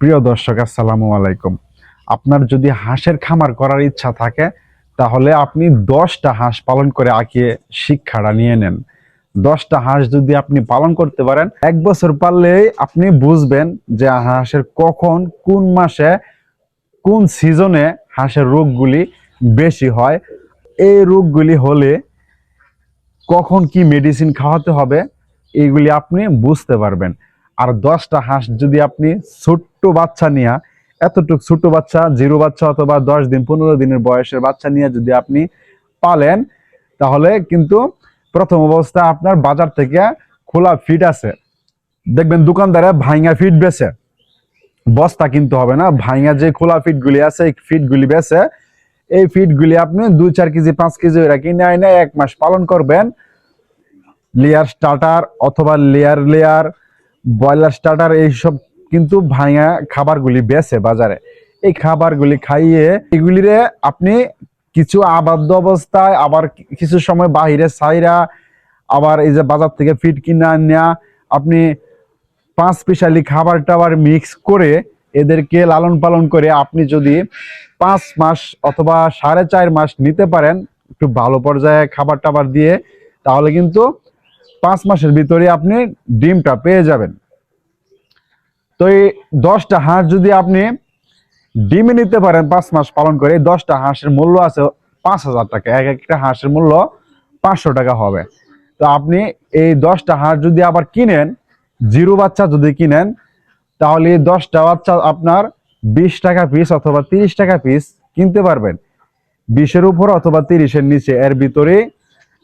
প্রিয় দর্শক, আসসালামু আলাইকুম। আপনার যদি হাঁসের খামার করার ইচ্ছা থাকে তাহলে আপনি 10টা হাঁস পালন করে আঁকিয়ে শিক্ষাটা নিয়ে নেন। 10টা হাঁস যদি আপনি পালন করতে পারেন, 1 বছর পারলেই আপনি বুঝবেন যে হাঁসের কখন, কোন মাসে, কোন সিজনে হাঁসের রোগগুলি বেশি হয়। এই রোগগুলি হলে কখন কি মেডিসিন খাওয়াতে হবে এইগুলি আপনি বুঝতে পারবেন। আর 10টা হাঁস যদি আপনি ছোট্ট বাচ্চা নিয়ে, এতটুক ছোট বাচ্চা, জিরো বাচ্চা অথবা 10 দিন 15 দিনের বয়সের বাচ্চা নিয়ে যদি আপনি পালেন, তাহলে কিন্তু প্রথম অবস্থা আপনার বাজার থেকে খোলা ফিড আছে, দেখবেন দোকানদারে ভাঙা ফিড বেচে। বস্তা কিনতে হবে না, ভাঙা যে খোলা ফিডগুলি আছে এই ফিডগুলি বেচে। এই ফিডগুলি আপনি 2-4 কেজি 5 কেজি ওরা কিনে এনে 1 মাস পালন করবেন। লেয়ার স্টার্টার অথবা লেয়ার ব্রয়লার স্টার্টার এইসব কিন্তু ভাঙা খাবারগুলি বেচে বাজারে। এই খাবারগুলি খাইয়ে এগুলিরে আপনি কিছু আবদ্ধ অবস্থায়, আবার কিছু সময় বাহিরে ছাইরা, আবার এই যে বাজার থেকে ফিড কিনা নেয়া, আপনি 5 স্পেশালি খাবার টাবার মিক্স করে এদেরকে লালন পালন করে আপনি যদি 5 মাস অথবা 4.5 মাস নিতে পারেন একটু ভালো পর্যায়ে খাবার টাবার দিয়ে, তাহলে কিন্তু 5 মাসের ভিতরে আপনি ডিমটা পেয়ে যাবেন। তো এই 10টা হাঁস যদি আপনি ডিমে নিতে পারেন 5 মাস পালন করে, 10টা হাঁসের মূল্য আছে 5,000 টাকা। এক একটা হাঁসের মূল্য 500 টাকা হবে। তো আপনি এই 10টা হাঁস যদি আবার কিনেন, জিরো বাচ্চা যদি কিনেন, তাহলে এই 10টা বাচ্চা আপনার 20 টাকা পিস অথবা 30 টাকা পিস কিনতে পারবেন। 20-এর উপর অথবা 30-এর নিচে এর ভিতরে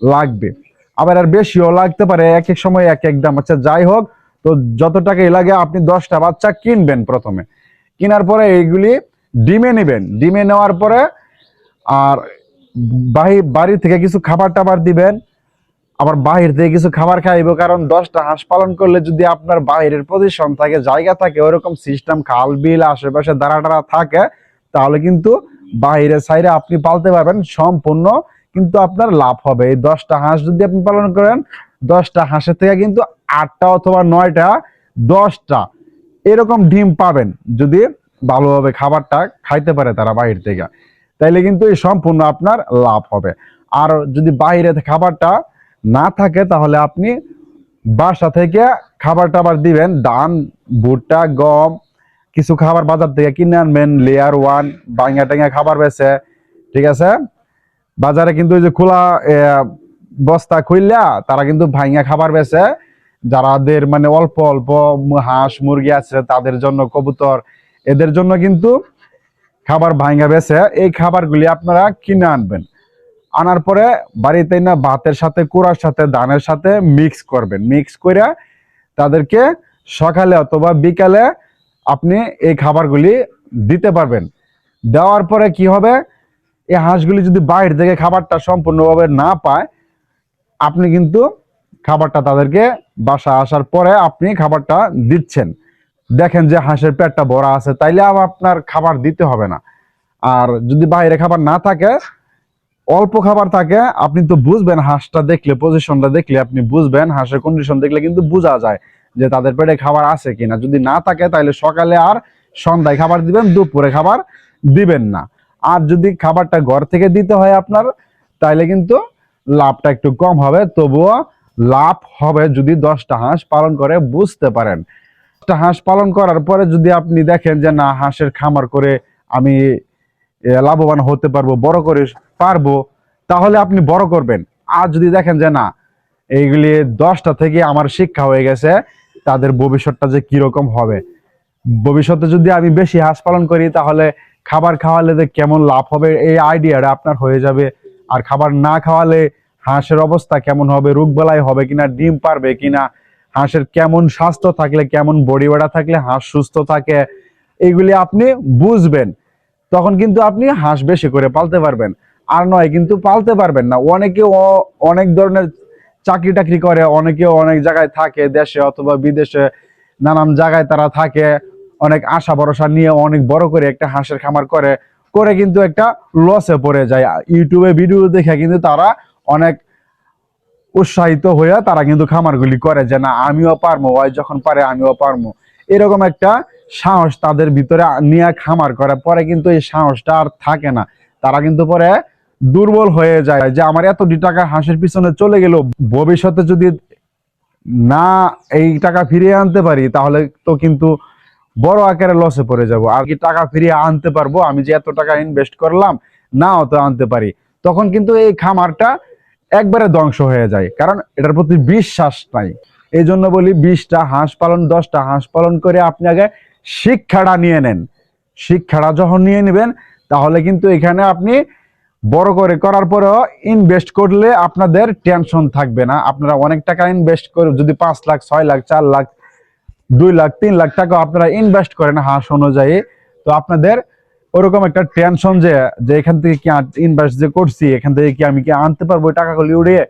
লাগবে। আবার আর বেশিও লাগতে পারে, এক এক সময় এক এক দাম। আচ্ছা, যাই হোক, তো যত টাকাই লাগে আপনি 10টা বাচ্চা কিনবেন। প্রথমে কেনার পরে এইগুলি ডিমে নেবেন। ডিমে নেওয়ার পরে আর বাড়ি থেকে কিছু খাবার টাবার দিবেন, আবার বাহির থেকে কিছু খাবার খাইব। কারণ 10টা হাঁস পালন করলে যদি আপনার বাহিরের পজিশন থাকে, জায়গা থাকে, ওরকম সিস্টেম, খাল বিল আশেপাশে দাঁড়া টাড়া থাকে, তাহলে কিন্তু বাহিরে সাইরে আপনি পালতে পারবেন সম্পূর্ণ, কিন্তু আপনার লাভ হবে। এই 10টা হাঁস যদি আপনি পালন করেন, 10টা হাঁসের থেকে কিন্তু 8টা অথবা 9টা, 10টা এরকম ডিম পাবেন যদি ভালোভাবে খাবারটা খাইতে পারে তারা বাহির থেকে, তাইলে কিন্তু এই সম্পূর্ণ আপনার লাভ হবে। আর যদি বাইরে খাবারটা না থাকে তাহলে আপনি বাসা থেকে খাবার টাবার দিবেন, ধান, ভুট্টা, গম, কিছু খাবার বাজার থেকে কিনে আনবেন। লেয়ার ওয়ান ভাঙা টাঙ্গা খাবার বেছে, ঠিক আছে। বাজারে কিন্তু ওই যে খোলা বস্তা খুললা তারা কিন্তু ভাঙা খাবার বেছে, যারাদের মানে অল্প অল্প হাঁস মুরগি আছে তাদের জন্য, কবুতর, এদের জন্য কিন্তু খাবার ভাঙা বেছে। এই খাবারগুলি আপনারা কিনে আনবেন। আনার পরে বাড়িতে না ভাতের সাথে, কুড়ার সাথে, ধানের সাথে মিক্স করবেন। মিক্স করে তাদেরকে সকালে অথবা বিকালে আপনি এই খাবারগুলি দিতে পারবেন। দেওয়ার পরে কি হবে, এই হাঁসগুলি যদি বাইরে থেকে খাবারটা সম্পূর্ণভাবে না পায়, আপনি কিন্তু খাবারটা তাদেরকে বাসা আসার পরে আপনি খাবারটা দিচ্ছেন, দেখেন যে হাঁসের পেটটা ভরা আছে, তাইলে আবার আপনার খাবার দিতে হবে না। আর যদি বাইরে খাবার না থাকে, অল্প খাবার থাকে, আপনি তো বুঝবেন, হাঁসটা দেখলে, পজিশনটা দেখলে আপনি বুঝবেন, হাঁসের কন্ডিশন দেখলে কিন্তু বোঝা যায় যে তাদের পেটে খাবার আছে কিনা। যদি না থাকে তাহলে সকালে আর সন্ধ্যায় খাবার দিবেন, দুপুরে খাবার দিবেন না। আর যদি খাবারটা ঘর থেকে দিতে হয় আপনার, তাহলে কিন্তু লাভটা একটু কম হবে, তবুও লাভ হবে যদি 10টা হাঁস পালন করে বুঝতে পারেন। 10টা হাঁস পালন করার পরে যদি আপনি দেখেন যে না, হাঁসের খামার করে আমি লাভবান হতে পারবো, বড় করে পারবো, তাহলে আপনি বড় করবেন। আর যদি দেখেন যে না, এইগুলি 10টা থেকে আমার শিক্ষা হয়ে গেছে, তাদের ভবিষ্যৎটা যে কিরকম হবে, ভবিষ্যতে যদি আমি বেশি হাঁস পালন করি তাহলে খাবার খাওয়ালে যে কেমন লাভ হবে এই আইডিয়াটা আপনার হয়ে যাবে। আর খাবার না খাওয়ালে হাঁসের অবস্থা কেমন হবে, রোগবালাই হবে কিনা, ডিম পারবে কিনা, হাঁসের কেমন স্বাস্থ্য থাকলে, কেমন বডি ওয়েট থাকলে হাঁস সুস্থ থাকে, এইগুলি আপনি বুঝবেন। তখন কিন্তু আপনি হাঁস বেশি করে পালতে পারবেন। আর নয় কিন্তু পালতে পারবেন না। অনেকে অনেক ধরনের চাকরি টাকরি করে, অনেকে অনেক জায়গায় থাকে, দেশে অথবা বিদেশে, নানান জায়গায় তারা থাকে, অনেক আশা ভরসা নিয়ে অনেক বড় করে একটা হাঁসের খামার করে করে কিন্তু একটা লসে পড়ে যায়। ইউটিউবে ভিডিও দেখে কিন্তু তারা অনেক উৎসাহিত হয়ে তারা কিন্তু খামারগুলি করে যে না, আমিও পারবো, ওই যখন পারে আমিও পারবো, এরকম একটা সাহস তাদের ভিতরে নিয়ে খামার করে, পরে কিন্তু এই সাহসটা আর থাকে না। তারা কিন্তু পরে দুর্বল হয়ে যায় যে আমার এতটি টাকা হাঁসের পিছনে চলে গেল, ভবিষ্যতে যদি না এই টাকা ফিরিয়ে আনতে পারি তাহলে তো কিন্তু বড় আকারে লসে পড়ে যাব। আর কি টাকা ফিরিয়ে আনতে পারবো? আমি যে এত টাকা ইনভেস্ট করলাম, নাও তো আনতে পারি, তখন কিন্তু এই খামারটা একবারে ধ্বংস হয়ে যায়, কারণ এটার প্রতি বিশ্বাস নাই। এই জন্য বলি 20টা হাঁস পালন, 10টা হাঁস পালন করে আপনি আগে শিক্ষাটা নিয়ে নেন। শিক্ষাটা যখন নিয়ে নেবেন তাহলে কিন্তু এখানে আপনি বড় করে করার পরেও ইনভেস্ট করলে আপনাদের টেনশন থাকবে না। আপনারা অনেক টাকা ইনভেস্ট করে যদি 5 লাখ, 6 লাখ, 4 লাখ, 2 লাখ, 3 লাখ টাকা আপনারা ইনভেস্ট করেন হাঁস অনুযায়ী, তো আপনাদের ওরকম একটা টেনশন যে এখান থেকে কি ইনভেস্ট যে করছি এখান থেকে কি আমি কি আনতে পারবো ওই টাকাগুলি উড়িয়ে,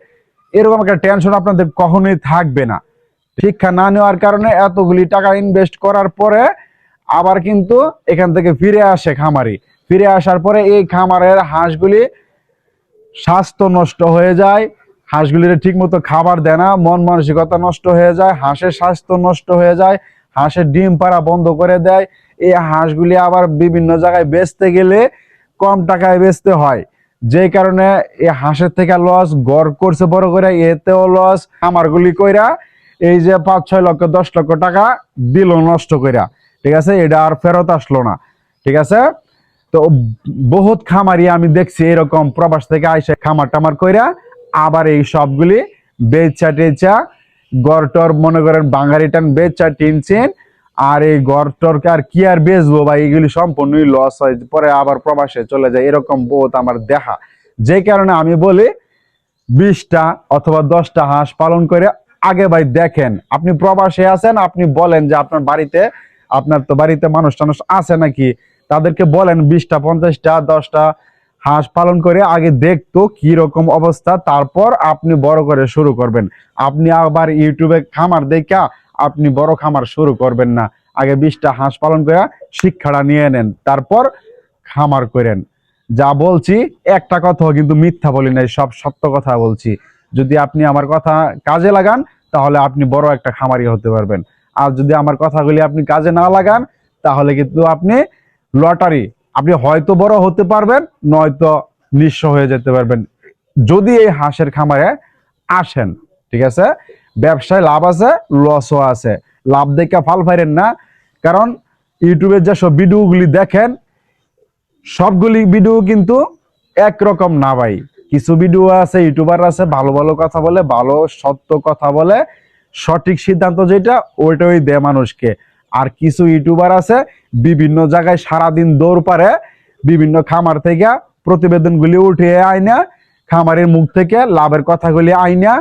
এরকম একটা টেনশন আপনাদের কখনোই থাকবে না। শিক্ষা না নেওয়ার কারণে এতগুলি টাকা ইনভেস্ট করার পরে আবার কিন্তু এখান থেকে ফিরে আসে খামারি। ফিরে আসার পরে এই খামারের হাঁসগুলি স্বাস্থ্য নষ্ট হয়ে যায়, হাঁসগুলির ঠিক মতো খাবার দেয় না, মন মানসিকতা নষ্ট হয়ে যায়, হাঁসের স্বাস্থ্য নষ্ট হয়ে যায়, হাঁসের ডিম পাড়া বন্ধ করে দেয়। এই হাঁসগুলি আবার বিভিন্ন জায়গায় বেচতে গেলে কম টাকায় বেচতে হয়, যে কারণে এই হাঁসের থেকে লস, গড় করছে বড় করে এতেও লস, খামারগুলি কইরা এই যে 5-6 লক্ষ 10 লক্ষ টাকা দিল নষ্ট কইরা, ঠিক আছে, এটা আর ফেরত আসলো না। ঠিক আছে, তো বহুত খামারি আমি দেখছি এরকম প্রবাস থেকে আইসে খামার টামার কইরা আবার এই সবগুলি বেচা টেচা গড়টর মনে করেন বাঙালি টান বেচা টিনছেন, আর এই গড়টরকে আর কি আর বেচবো বা এইগুলি সম্পূর্ণই লস হয়, পরে আবার প্রবাসে চলে যায়, এরকম বহুত আমার দেখা। যে কারণে আমি বলি 20টা অথবা 10টা হাঁস পালন করে আগে ভাই দেখেন। আপনি প্রবাসে আছেন, আপনি বলেন যে আপনার বাড়িতে, আপনার তো বাড়িতে মানুষ টানুষ আছে নাকি, তাদেরকে বলেন 20টা 50টা 10টা হাঁস পালন করে আগে দেখতো কি রকম অবস্থা, তারপর আপনি বড় করে শুরু করবেন। আপনি আবার ইউটিউবে খামার দেখা আপনি বড় খামার শুরু করবেন না। আগে 20টা হাঁস পালন করে শিক্ষাটা নিয়ে নেন, তারপর খামার করেন। যা বলছি একটা কথাও কিন্তু মিথ্যা বলি নাই, সব সত্য কথা বলছি। যদি আপনি আমার কথা কাজে লাগান তাহলে আপনি বড় একটা খামারি হতে পারবেন, আর যদি আমার কথাগুলি আপনি কাজে না লাগান তাহলে কিন্তু আপনি লটারি, আপনি হয়তো বড় হতে পারবেন নয়তো নিঃস্ব হয়ে যেতে পারবেন যদি এই হাঁসের খামারে আসেন। ঠিক আছে, ব্যবসায় লাভ আছে, লসও আছে। লাভ দেখে ফাল ফাইরেন না, কারণ ইউটিউবের যেসব ভিডিওগুলি দেখেন সবগুলি ভিডিও কিন্তু একরকম না ভাই। কিছু ভিডিও আছে, ইউটিউবার আছে ভালো ভালো কথা বলে, ভালো সত্য কথা বলে, সঠিক সিদ্ধান্ত যেটা ওইটাই দেয় মানুষকে। আর কিছু ইউটিউবার আছে বিভিন্ন জায়গায় সারাদিন দৌড় পারে, বিভিন্ন খামার থেকে প্রতিবেদনগুলি উঠিয়ে আয়না, খামারের মুখ থেকে লাভের কথাগুলি আইনা,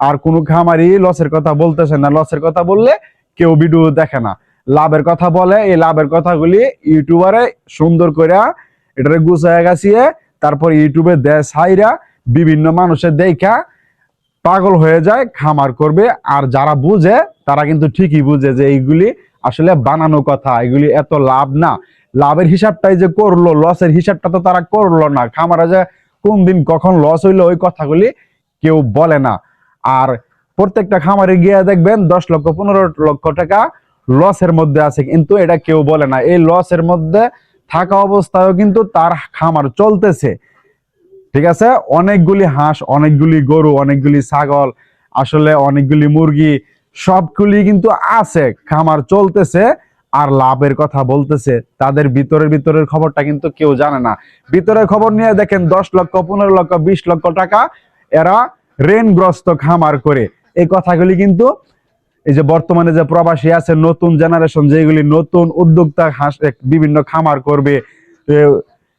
আর কোনো খামারি লসের কথা বলতেছে না। লসের কথা বললে কেউ ভিডিও দেখে না, লাভের কথা বলে। এই লাভের কথাগুলি ইউটিউবারে সুন্দর করে এটারে গুছায় গাছিয়ে তারপর ইউটিউবে দেয় ছাইরা বিভিন্ন মানুষের দেখা পাগল হয়ে যায়, খামার করবে। আর যারা বুঝে তারা কিন্তু ঠিকই বুঝে যে এইগুলি আসলে বানানো কথা, এগুলি এত লাভ না। লাভের হিসাবটাই যে করলো, লসের হিসাবটা তো তারা করলো না। খামারে যে কোন দিন কখন লস হইলো ওই কথাগুলি কেউ বলে না। আর প্রত্যেকটা খামারে গিয়ে দেখবেন 10 লক্ষ 15 লক্ষ টাকা লসের মধ্যে আছে, কিন্তু এটা কেউ বলে না। এই লসের মধ্যে থাকা অবস্থায়ও কিন্তু তার খামার চলতেছে। ঠিক আছে, অনেকগুলি হাঁস, অনেকগুলি গরু, অনেকগুলি ছাগল, আসলে অনেকগুলি মুরগি, সবগুলি কিন্তু আছে, খামার চলতেছে আর লাভের কথা বলতেছে। তাদের ভিতরের খবরটা কিন্তু কেউ জানে না। ভিতরের খবর নিয়ে দেখেন 10 লক্ষ 15 লক্ষ 20 লক্ষ টাকা এরা ঋণগ্রস্ত খামার করে। এই কথাগুলি কিন্তু এই যে বর্তমানে যে প্রবাসী আছে, নতুন জেনারেশন যেগুলি নতুন উদ্যোক্তা হাঁস বিভিন্ন খামার করবে,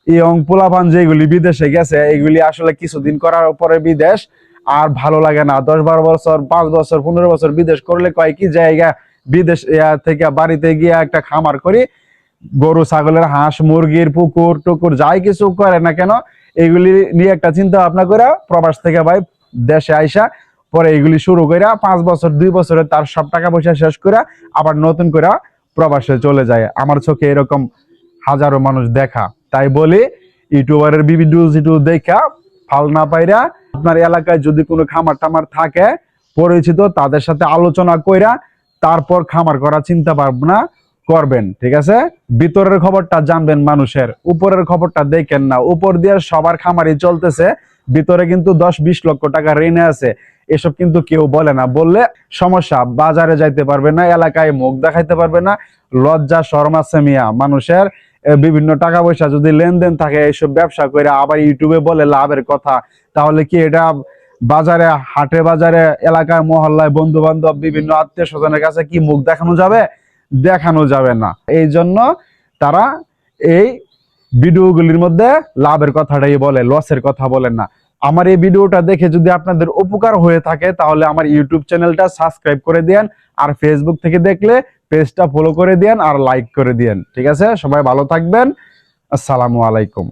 ইয়ং পোলাপান যেগুলি বিদেশে গেছে, এগুলি আসলে কিছুদিন করার পরে বিদেশ আর ভালো লাগে না। 10-12 বছর 5 বছর 15 বছর বিদেশ করলে কয় কি জায়গা বিদেশ থেকে বাড়িতে গিয়ে একটা খামার করি, গরু ছাগলের হাঁস মুরগির পুকুর টুকুর যাই কিছু করে না কেন এগুলি নিয়ে একটা চিন্তা ভাবনা করে প্রবাস থেকে ভাই দেশে আইসা পরে এগুলি শুরু করে 5 বছর 2 বছরে তার সব টাকা পয়সা শেষ করে আবার নতুন করে প্রবাসে চলে যায়। আমার চোখে এরকম হাজারো মানুষ দেখা। তাই বলি ইউটিউবারের ভিডিও দেখা ফাল না পাইরা আপনার এলাকায় যদি কোনো খামার টামার থাকে পরিচিত, তাদের সাথে আলোচনা কইরা তারপর খামার করা চিন্তা ভাবনা করবেন, ঠিক আছে? ভিতরের খবরটা জানবেন মানুষের, উপরের খবরটা দেখেন না। উপর দিয়ে সবার খামারই চলতেছে, ভিতরে কিন্তু 10-20 লক্ষ টাকা ঋণে আছে। এসব কিন্তু কেউ বলে না, বললে সমস্যা, বাজারে যাইতে পারবে না, এলাকায় মুখ দেখাইতে পারবে না, লজ্জা শরম আছে মিয়া মানুষের। বিভিন্ন টাকা পয়সা যদি লেনদেন থাকে এইসব ব্যবসা করে আবার ইউটিউবে বলে লাভের কথা, তাহলে কি এটা বাজারে, হাটে বাজারে, এলাকায় মহল্লায়, বন্ধু বান্ধব, বিভিন্ন আত্মীয় স্বজনের কাছে কি মুখ দেখানো যাবে? দেখানো যাবে না। এই জন্য তারা এই ভিডিওগুলির মধ্যে লাভের কথাটাই বলে, লসের কথা বলেন না। আমার এই ভিডিওটা দেখে যদি আপনাদের উপকার হয়ে থাকে তাহলে আমার ইউটিউব চ্যানেলটা সাবস্ক্রাইব করে দেন, আর ফেসবুক থেকে দেখলে পেজটা ফলো করে দেন আর লাইক করে দেন, ঠিক আছে? সবাই ভালো থাকবেন। আসসালামু আলাইকুম।